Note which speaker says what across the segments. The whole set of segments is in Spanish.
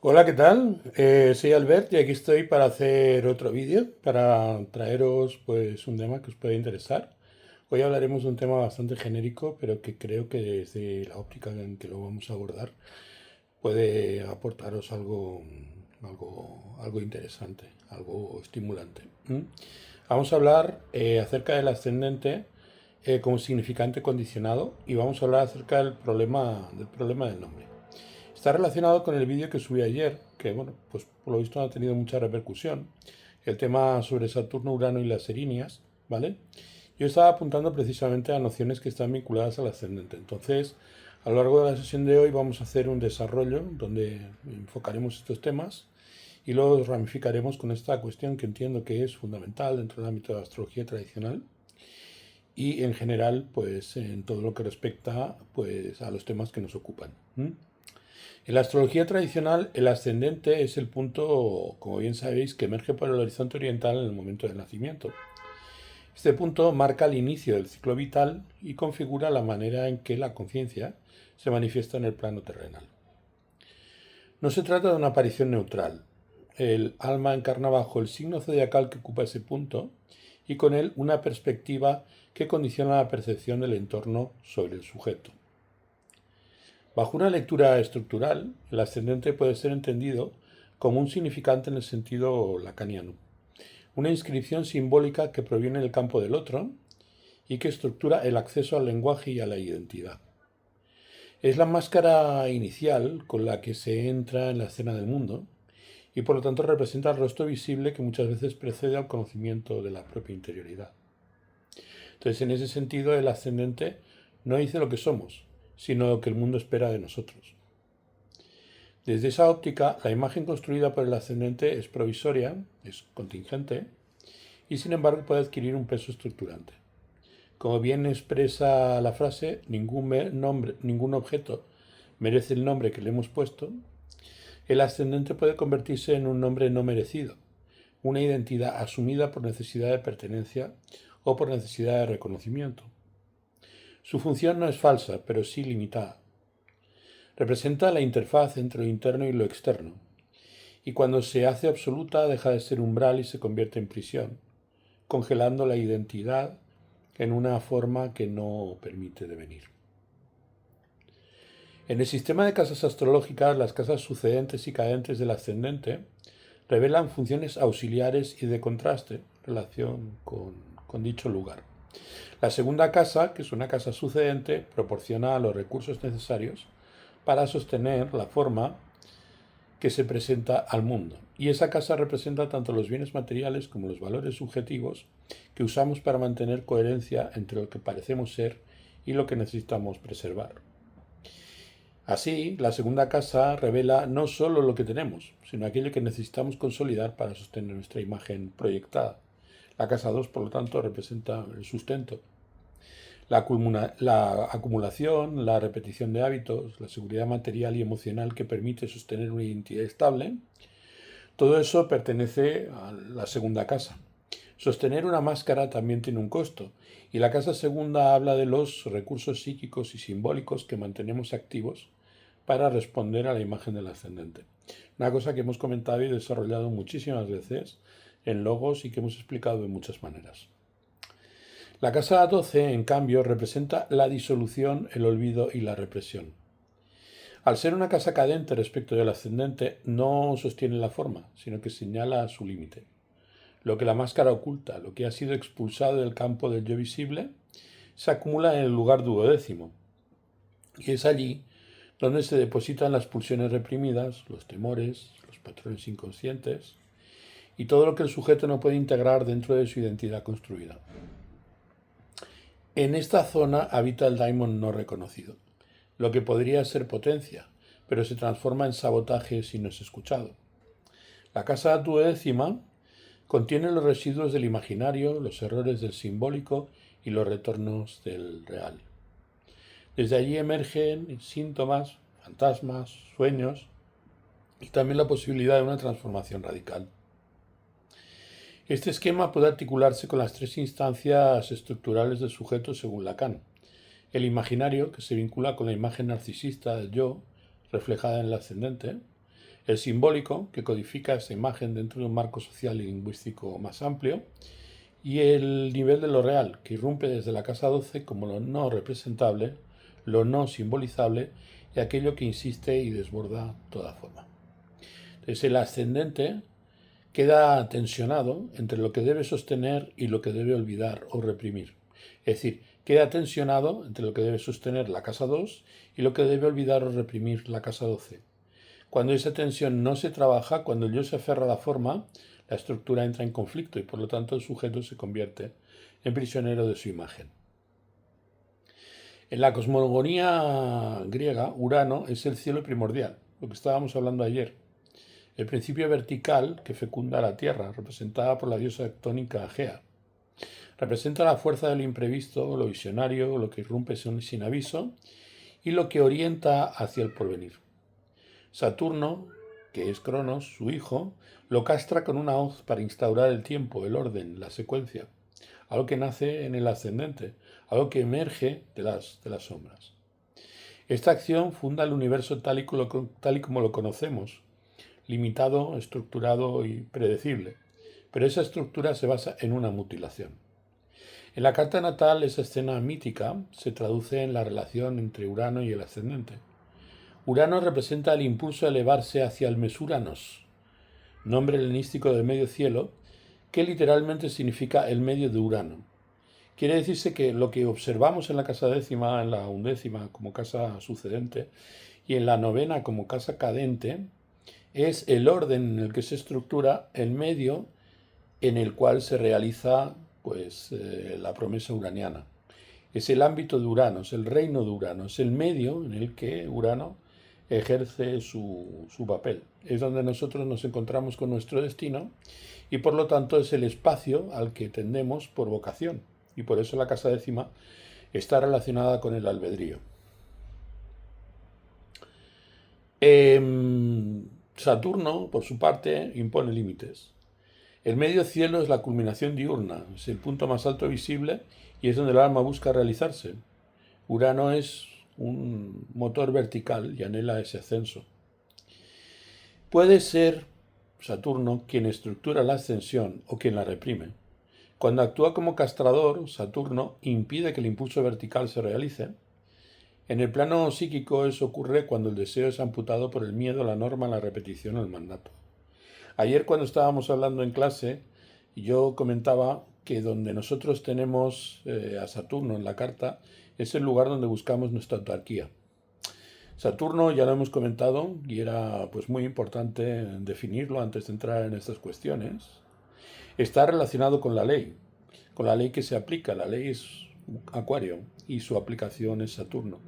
Speaker 1: Hola, ¿qué tal? Soy Albert y aquí estoy para hacer otro vídeo, para traeros pues un tema que os puede interesar. Hoy hablaremos de un tema bastante genérico, pero que creo que desde la óptica en que lo vamos a abordar puede aportaros algo interesante, algo estimulante. ¿Mm? Vamos a hablar acerca del ascendente como significante condicionado y vamos a hablar acerca del problema del nombre. Está relacionado con el vídeo que subí ayer, que bueno, pues por lo visto ha tenido mucha repercusión. El tema sobre Saturno, Urano y las erinias, ¿vale? Yo estaba apuntando precisamente a nociones que están vinculadas al ascendente. Entonces, a lo largo de la sesión de hoy vamos a hacer un desarrollo donde enfocaremos estos temas y luego los ramificaremos con esta cuestión que entiendo que es fundamental dentro del ámbito de la astrología tradicional y en general, pues en todo lo que respecta pues a los temas que nos ocupan. ¿Mm? En la astrología tradicional, el ascendente es el punto, como bien sabéis, que emerge por el horizonte oriental en el momento del nacimiento. Este punto marca el inicio del ciclo vital y configura la manera en que la conciencia se manifiesta en el plano terrenal. No se trata de una aparición neutral. El alma encarna bajo el signo zodiacal que ocupa ese punto y con él una perspectiva que condiciona la percepción del entorno sobre el sujeto. Bajo una lectura estructural, el ascendente puede ser entendido como un significante en el sentido lacaniano, una inscripción simbólica que proviene del campo del otro y que estructura el acceso al lenguaje y a la identidad. Es la máscara inicial con la que se entra en la escena del mundo y por lo tanto representa el rostro visible que muchas veces precede al conocimiento de la propia interioridad. Entonces, en ese sentido, el ascendente no dice lo que somos, sino lo que el mundo espera de nosotros. Desde esa óptica, la imagen construida por el ascendente es provisoria, es contingente, y sin embargo puede adquirir un peso estructurante. Como bien expresa la frase, ningún objeto merece el nombre que le hemos puesto, el ascendente puede convertirse en un nombre no merecido, una identidad asumida por necesidad de pertenencia o por necesidad de reconocimiento. Su función no es falsa, pero sí limitada. Representa la interfaz entre lo interno y lo externo, y cuando se hace absoluta deja de ser umbral y se convierte en prisión, congelando la identidad en una forma que no permite devenir. En el sistema de casas astrológicas, las casas sucedentes y cadentes del ascendente revelan funciones auxiliares y de contraste en relación con dicho lugar. La segunda casa, que es una casa sucedente, proporciona los recursos necesarios para sostener la forma que se presenta al mundo. Y esa casa representa tanto los bienes materiales como los valores subjetivos que usamos para mantener coherencia entre lo que parecemos ser y lo que necesitamos preservar. Así, la segunda casa revela no solo lo que tenemos, sino aquello que necesitamos consolidar para sostener nuestra imagen proyectada. La casa 2, por lo tanto, representa el sustento, la acumulación, la repetición de hábitos, la seguridad material y emocional que permite sostener una identidad estable. Todo eso pertenece a la segunda casa. Sostener una máscara también tiene un costo, y la casa segunda habla de los recursos psíquicos y simbólicos que mantenemos activos para responder a la imagen del ascendente. Una cosa que hemos comentado y desarrollado muchísimas veces en logos y que hemos explicado de muchas maneras. La casa 12, en cambio, representa la disolución, el olvido y la represión. Al ser una casa cadente respecto del ascendente, no sostiene la forma, sino que señala su límite. Lo que la máscara oculta, lo que ha sido expulsado del campo del yo visible, se acumula en el lugar duodécimo. Y es allí donde se depositan las pulsiones reprimidas, los temores, los patrones inconscientes y todo lo que el sujeto no puede integrar dentro de su identidad construida. En esta zona habita el daimon no reconocido, lo que podría ser potencia, pero se transforma en sabotaje si no es escuchado. La casa duodécima contiene los residuos del imaginario, los errores del simbólico y los retornos del real. Desde allí emergen síntomas, fantasmas, sueños y también la posibilidad de una transformación radical. Este esquema puede articularse con las tres instancias estructurales del sujeto según Lacan. El imaginario, que se vincula con la imagen narcisista del yo, reflejada en el ascendente. el simbólico, que codifica esa imagen dentro de un marco social y lingüístico más amplio, y el nivel de lo real, que irrumpe desde la casa 12 como lo no representable, lo no simbolizable y aquello que insiste y desborda toda forma. Entonces el ascendente queda tensionado entre lo que debe sostener y lo que debe olvidar o reprimir. Es decir, queda tensionado entre lo que debe sostener la casa 2 y lo que debe olvidar o reprimir la casa 12. Cuando esa tensión no se trabaja, cuando el yo se aferra a la forma, la estructura entra en conflicto y por lo tanto el sujeto se convierte en prisionero de su imagen. En la cosmogonía griega, Urano es el cielo primordial, lo que estábamos hablando ayer. El principio vertical que fecunda la tierra, representada por la diosa tónica Gea. Representa la fuerza del imprevisto, lo visionario, lo que irrumpe sin aviso y lo que orienta hacia el porvenir. Saturno, que es Cronos, su hijo, lo castra con una hoz para instaurar el tiempo, el orden, la secuencia, algo que nace en el ascendente, algo que emerge de las sombras. Esta acción funda el universo tal y como lo conocemos, limitado, estructurado y predecible, pero esa estructura se basa en una mutilación. En la carta natal, esa escena mítica se traduce en la relación entre Urano y el ascendente. Urano representa el impulso a elevarse hacia el Mesuranos, nombre helenístico del medio cielo, que literalmente significa el medio de Urano. Quiere decirse que lo que observamos en la casa décima, en la undécima como casa sucedente y en la novena como casa cadente, es el orden en el que se estructura el medio en el cual se realiza la promesa uraniana. Es el ámbito de Urano, es el reino de Urano, es el medio en el que Urano ejerce su papel. Es donde nosotros nos encontramos con nuestro destino y por lo tanto es el espacio al que tendemos por vocación. Y por eso la casa décima está relacionada con el albedrío. Saturno, por su parte, impone límites. El medio cielo es la culminación diurna, es el punto más alto visible y es donde el alma busca realizarse. Urano es un motor vertical y anhela ese ascenso. Puede ser Saturno quien estructura la ascensión o quien la reprime. Cuando actúa como castrador, Saturno impide que el impulso vertical se realice. En el plano psíquico eso ocurre cuando el deseo es amputado por el miedo, la norma, la repetición o el mandato. Ayer cuando estábamos hablando en clase, yo comentaba que donde nosotros tenemos a Saturno en la carta es el lugar donde buscamos nuestra autarquía. Saturno ya lo hemos comentado y era pues muy importante definirlo antes de entrar en estas cuestiones. Está relacionado con la ley que se aplica. La ley es Acuario y su aplicación es Saturno.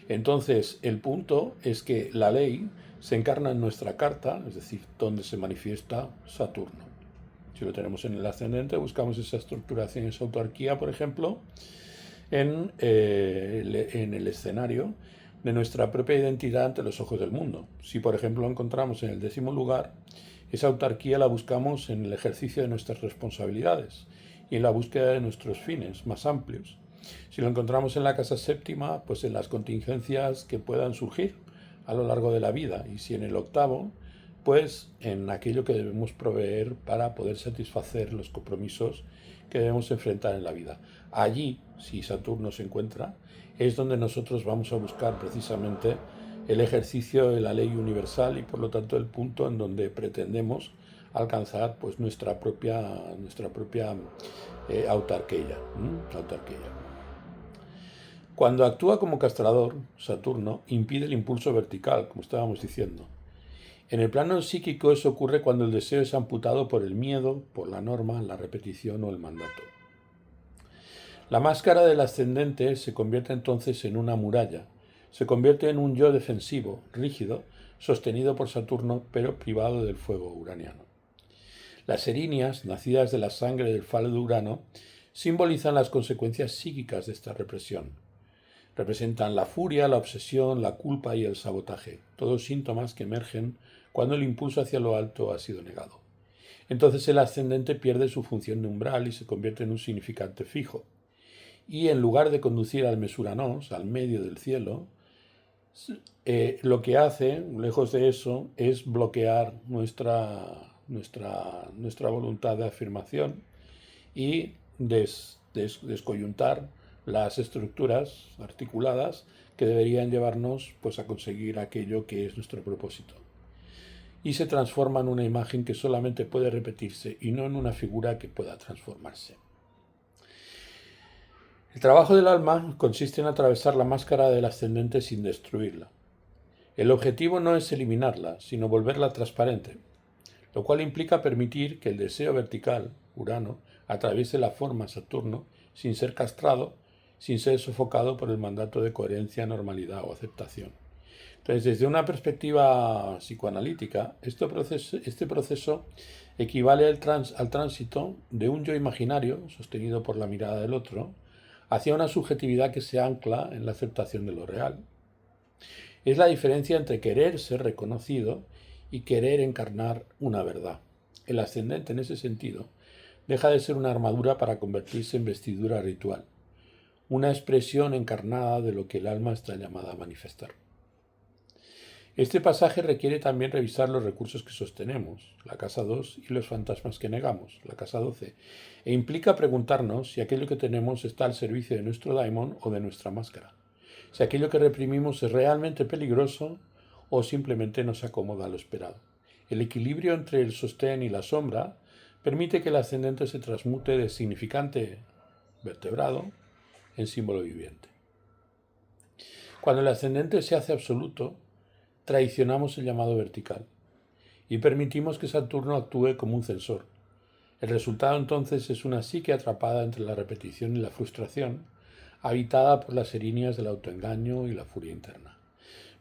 Speaker 1: Entonces, el punto es que la ley se encarna en nuestra carta, es decir, donde se manifiesta Saturno. Si lo tenemos en el ascendente, buscamos esa estructuración, esa autarquía, por ejemplo, en el escenario de nuestra propia identidad ante los ojos del mundo. Si, por ejemplo, lo encontramos en el 10º lugar, esa autarquía la buscamos en el ejercicio de nuestras responsabilidades y en la búsqueda de nuestros fines más amplios. Si lo encontramos en la casa séptima, pues en las contingencias que puedan surgir a lo largo de la vida. Y si en el 8º, pues en aquello que debemos proveer para poder satisfacer los compromisos que debemos enfrentar en la vida. Allí, si Saturno se encuentra, es donde nosotros vamos a buscar precisamente el ejercicio de la ley universal y por lo tanto el punto en donde pretendemos alcanzar pues nuestra propia autarquía. Cuando actúa como castrador, Saturno impide el impulso vertical, como estábamos diciendo. En el plano psíquico eso ocurre cuando el deseo es amputado por el miedo, por la norma, la repetición o el mandato. La máscara del ascendente se convierte entonces en una muralla, se convierte en un yo defensivo, rígido, sostenido por Saturno, pero privado del fuego uraniano. Las erinias, nacidas de la sangre del falo de Urano, simbolizan las consecuencias psíquicas de esta represión. Representan la furia, la obsesión, la culpa y el sabotaje, todos síntomas que emergen cuando el impulso hacia lo alto ha sido negado. Entonces el ascendente pierde su función de umbral y se convierte en un significante fijo. Y en lugar de conducir al Mesuranos, al medio del cielo, Lo que hace, lejos de eso, es bloquear nuestra voluntad de afirmación y descoyuntar las estructuras articuladas que deberían llevarnos pues, a conseguir aquello que es nuestro propósito. Y se transforma en una imagen que solamente puede repetirse y no en una figura que pueda transformarse. El trabajo del alma consiste en atravesar la máscara del ascendente sin destruirla. El objetivo no es eliminarla, sino volverla transparente, lo cual implica permitir que el deseo vertical, Urano, atraviese la forma, Saturno, sin ser castrado, sin ser sofocado por el mandato de coherencia, normalidad o aceptación. Entonces, desde una perspectiva psicoanalítica, este proceso equivale al tránsito de un yo imaginario, sostenido por la mirada del otro, hacia una subjetividad que se ancla en la aceptación de lo real. Es la diferencia entre querer ser reconocido y querer encarnar una verdad. El ascendente, en ese sentido, deja de ser una armadura para convertirse en vestidura ritual, una expresión encarnada de lo que el alma está llamada a manifestar. Este pasaje requiere también revisar los recursos que sostenemos, la casa 2, y los fantasmas que negamos, la casa 12, e implica preguntarnos si aquello que tenemos está al servicio de nuestro daimon o de nuestra máscara, si aquello que reprimimos es realmente peligroso o simplemente nos acomoda a lo esperado. El equilibrio entre el sostén y la sombra permite que el ascendente se transmute de significante vertebrado en símbolo viviente. Cuando el ascendente se hace absoluto, traicionamos el llamado vertical y permitimos que Saturno actúe como un censor. El resultado entonces es una psique atrapada entre la repetición y la frustración, habitada por las erinias del autoengaño y la furia interna.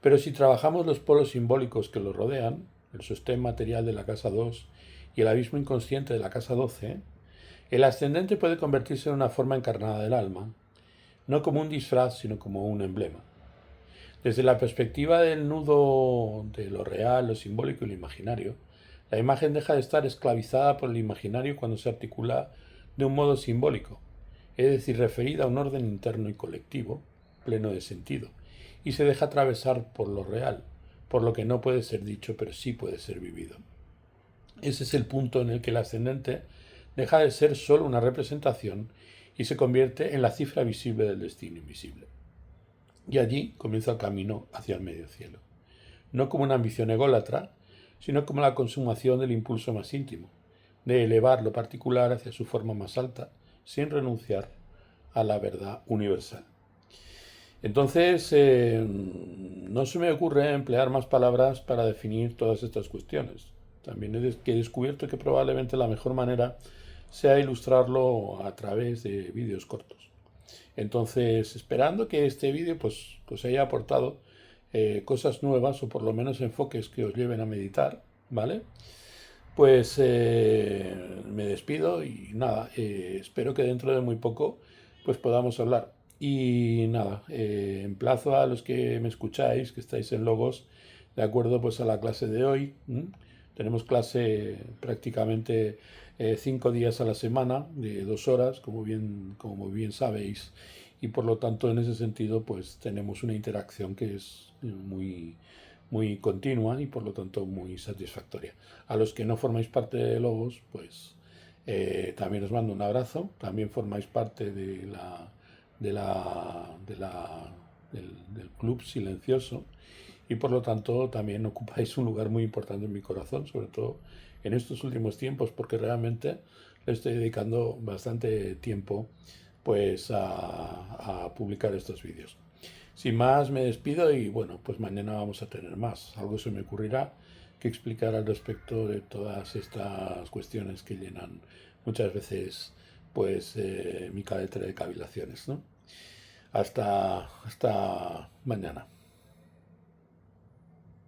Speaker 1: Pero si trabajamos los polos simbólicos que lo rodean, el sostén material de la casa 2 y el abismo inconsciente de la casa 12, el ascendente puede convertirse en una forma encarnada del alma, no como un disfraz, sino como un emblema. Desde la perspectiva del nudo de lo real, lo simbólico y lo imaginario, la imagen deja de estar esclavizada por el imaginario cuando se articula de un modo simbólico, es decir, referida a un orden interno y colectivo, pleno de sentido, y se deja atravesar por lo real, por lo que no puede ser dicho pero sí puede ser vivido. Ese es el punto en el que el ascendente deja de ser solo una representación y se convierte en la cifra visible del destino invisible. Y allí comienza el camino hacia el medio cielo, no como una ambición ególatra, sino como la consumación del impulso más íntimo, de elevar lo particular hacia su forma más alta, sin renunciar a la verdad universal. Entonces, no se me ocurre emplear más palabras para definir todas estas cuestiones. También he descubierto que probablemente la mejor manera sea ilustrarlo a través de vídeos cortos. Entonces, esperando que este vídeo pues haya aportado cosas nuevas o por lo menos enfoques que os lleven a meditar, ¿vale? Pues me despido y nada, espero que dentro de muy poco pues podamos hablar. Y nada, emplazo a los que me escucháis, que estáis en Logos, de acuerdo pues a la clase de hoy. Tenemos clase prácticamente 5 días a la semana, de 2 horas, como bien sabéis, y por lo tanto en ese sentido pues tenemos una interacción que es muy continua y por lo tanto muy satisfactoria. A los que no formáis parte de Logos, pues también os mando un abrazo, también formáis parte del club silencioso y por lo tanto también ocupáis un lugar muy importante en mi corazón, sobre todo en estos últimos tiempos, porque realmente le estoy dedicando bastante tiempo pues a publicar estos vídeos. Sin más me despido y bueno, pues mañana vamos a tener más. Algo se me ocurrirá que explicar al respecto de todas estas cuestiones que llenan muchas veces pues mi carácter de cavilaciones, ¿no? Hasta mañana.